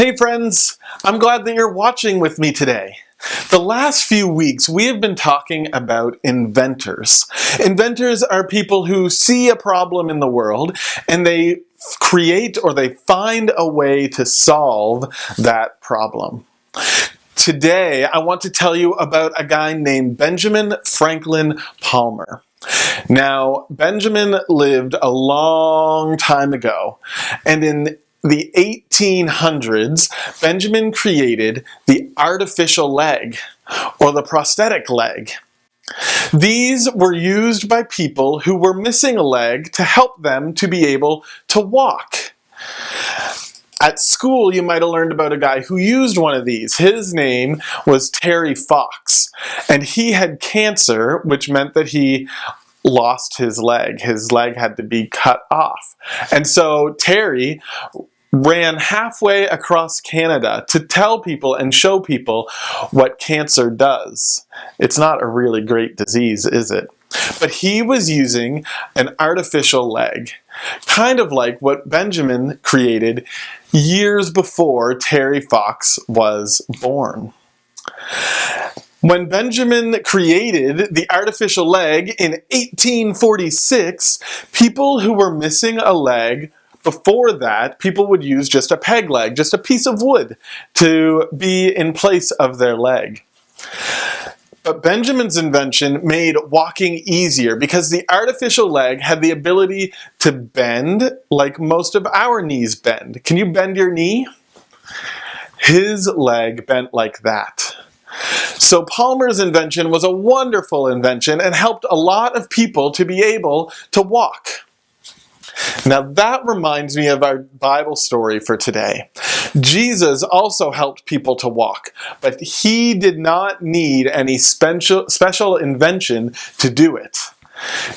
Hey friends, I'm glad that you're watching with me today. The last few weeks we have been talking about inventors. Inventors are people who see a problem in the world and they create or they find a way to solve that problem. Today I want to tell you about a guy named Benjamin Franklin Palmer. Now, Benjamin lived a long time ago, and in the 1800s, Benjamin created the artificial leg, or the prosthetic leg. These were used by people who were missing a leg to help them to be able to walk. At school, you might have learned about a guy who used one of these. His name was Terry Fox, and he had cancer, which meant that he lost his leg. His leg had to be cut off. And so Terry ran halfway across Canada to tell people and show people what cancer does. It's not a really great disease, is it? But he was using an artificial leg, kind of like what Benjamin created years before Terry Fox was born. When Benjamin created the artificial leg in 1846, people who were missing a leg before that, people would use just a peg leg, just a piece of wood, to be in place of their leg. But Benjamin's invention made walking easier because the artificial leg had the ability to bend like most of our knees bend. Can you bend your knee? His leg bent like that. So Palmer's invention was a wonderful invention and helped a lot of people to be able to walk. Now that reminds me of our Bible story for today. Jesus also helped people to walk, but he did not need any special invention to do it.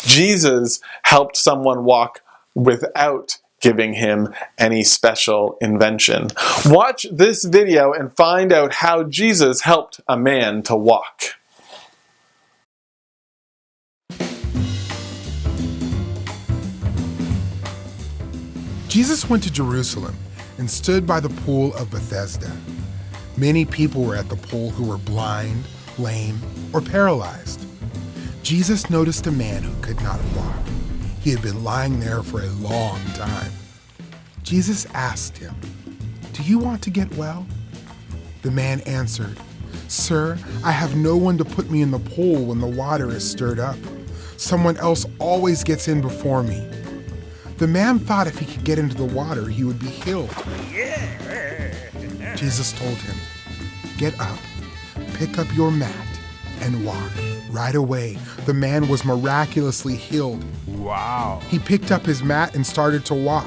Jesus helped someone walk without giving him any special invention. Watch this video and find out how Jesus helped a man to walk. Jesus went to Jerusalem and stood by the pool of Bethesda. Many people were at the pool who were blind, lame, or paralyzed. Jesus noticed a man who could not walk. He had been lying there for a long time. Jesus asked him, "Do you want to get well?" The man answered, "Sir, I have no one to put me in the pool when the water is stirred up. Someone else always gets in before me." The man thought if he could get into the water, he would be healed. Jesus told him, "Get up, pick up your mat, and walk." Right away, the man was miraculously healed. Wow. He picked up his mat and started to walk.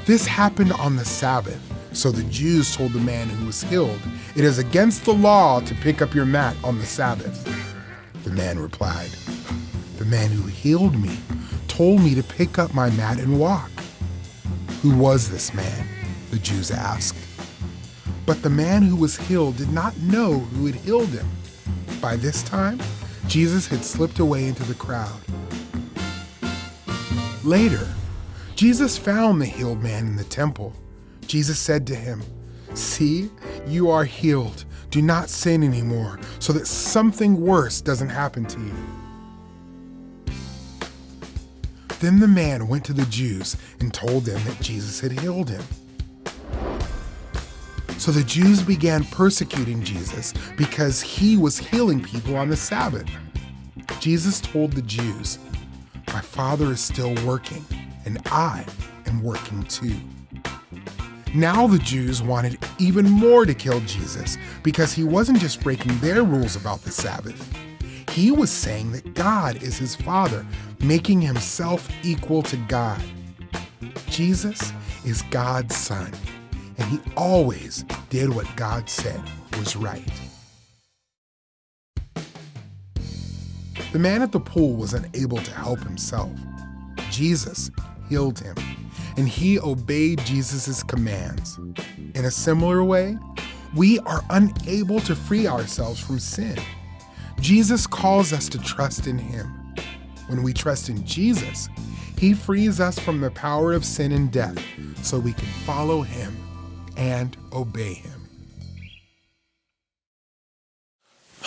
This happened on the Sabbath, so the Jews told the man who was healed, "It is against the law to pick up your mat on the Sabbath." The man replied, "The man who healed me told me to pick up my mat and walk." "Who was this man?" the Jews asked. But the man who was healed did not know who had healed him. By this time, Jesus had slipped away into the crowd. Later, Jesus found the healed man in the temple. Jesus said to him, "See, you are healed. Do not sin anymore, so that something worse doesn't happen to you." Then the man went to the Jews and told them that Jesus had healed him. So the Jews began persecuting Jesus because he was healing people on the Sabbath. Jesus told the Jews, "My Father is still working, and I am working too." Now the Jews wanted even more to kill Jesus because he wasn't just breaking their rules about the Sabbath. He was saying that God is his Father, making himself equal to God. Jesus is God's Son, and he always did what God said was right. The man at the pool was unable to help himself. Jesus healed him, and he obeyed Jesus' commands. In a similar way, we are unable to free ourselves from sin. Jesus calls us to trust in him. When we trust in Jesus, he frees us from the power of sin and death so we can follow him and obey him.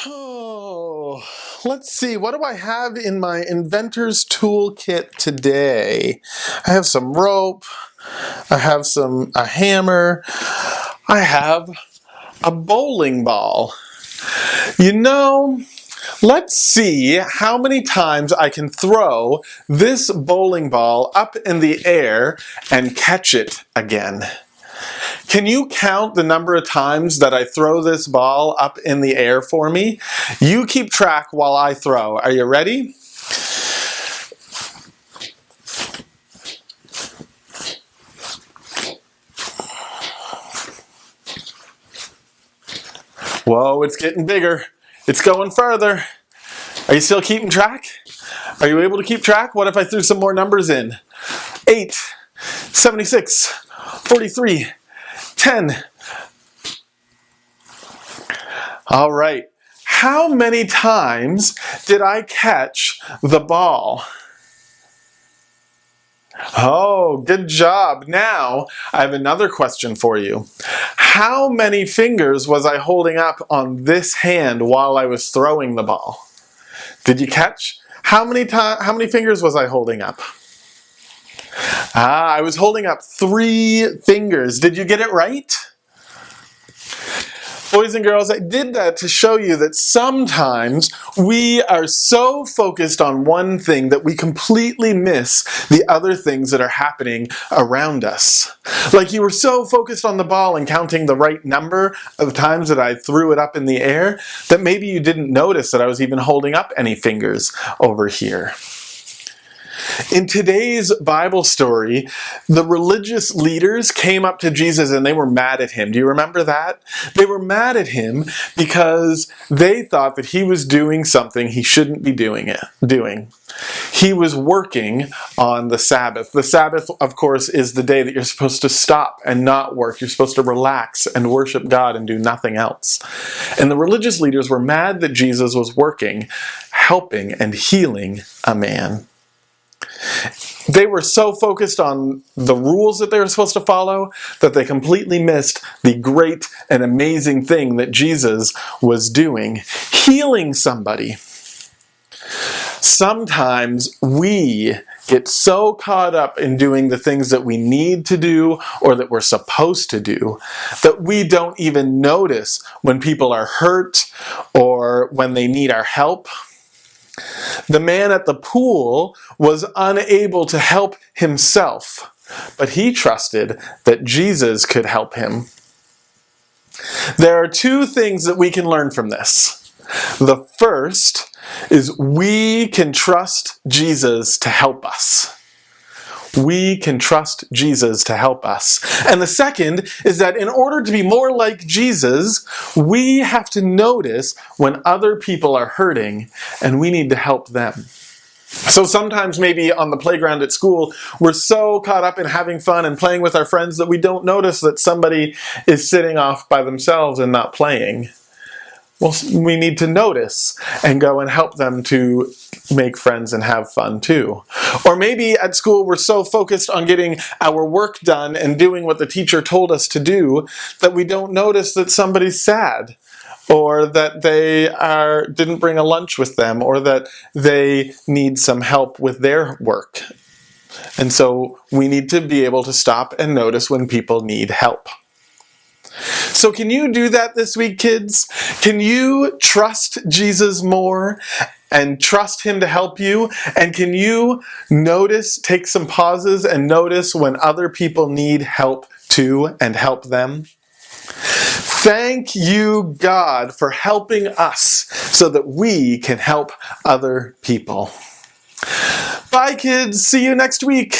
Oh, let's see. What do I have in my inventor's toolkit today? I have some rope. I have a hammer. I have a bowling ball. You know, let's see how many times I can throw this bowling ball up in the air and catch it again. Can you count the number of times that I throw this ball up in the air for me? You keep track while I throw. Are you ready? Whoa, it's getting bigger. It's going further. Are you still keeping track? Are you able to keep track? What if I threw some more numbers in? 8, 76, 43, 10. All right. How many times did I catch the ball? Oh, good job. Now, I have another question for you. How many fingers was I holding up on this hand while I was throwing the ball? Did you catch? How many fingers was I holding up? I was holding up 3 fingers. Did you get it right? Boys and girls, I did that to show you that sometimes we are so focused on one thing that we completely miss the other things that are happening around us. Like you were so focused on the ball and counting the right number of times that I threw it up in the air that maybe you didn't notice that I was even holding up any fingers over here. In today's Bible story, the religious leaders came up to Jesus and they were mad at him. Do you remember that? They were mad at him because they thought that he was doing something he shouldn't be doing. He was working on the Sabbath. The Sabbath, of course, is the day that you're supposed to stop and not work. You're supposed to relax and worship God and do nothing else. And the religious leaders were mad that Jesus was working, helping and healing a man. They were so focused on the rules that they were supposed to follow that they completely missed the great and amazing thing that Jesus was doing, healing somebody. Sometimes we get so caught up in doing the things that we need to do or that we're supposed to do that we don't even notice when people are hurt or when they need our help. The man at the pool was unable to help himself, but he trusted that Jesus could help him. There are 2 things that we can learn from this. The first is we can trust Jesus to help us. We can trust Jesus to help us. And the second is that in order to be more like Jesus, we have to notice when other people are hurting and we need to help them. So sometimes maybe on the playground at school, we're so caught up in having fun and playing with our friends that we don't notice that somebody is sitting off by themselves and not playing. Well, we need to notice and go and help them to make friends and have fun too. Or maybe at school we're so focused on getting our work done and doing what the teacher told us to do that we don't notice that somebody's sad, or that they didn't bring a lunch with them, or that they need some help with their work. And so we need to be able to stop and notice when people need help. So can you do that this week, kids? Can you trust Jesus more and trust him to help you? And can you take some pauses and notice when other people need help too and help them? Thank you, God, for helping us so that we can help other people. Bye, kids. See you next week.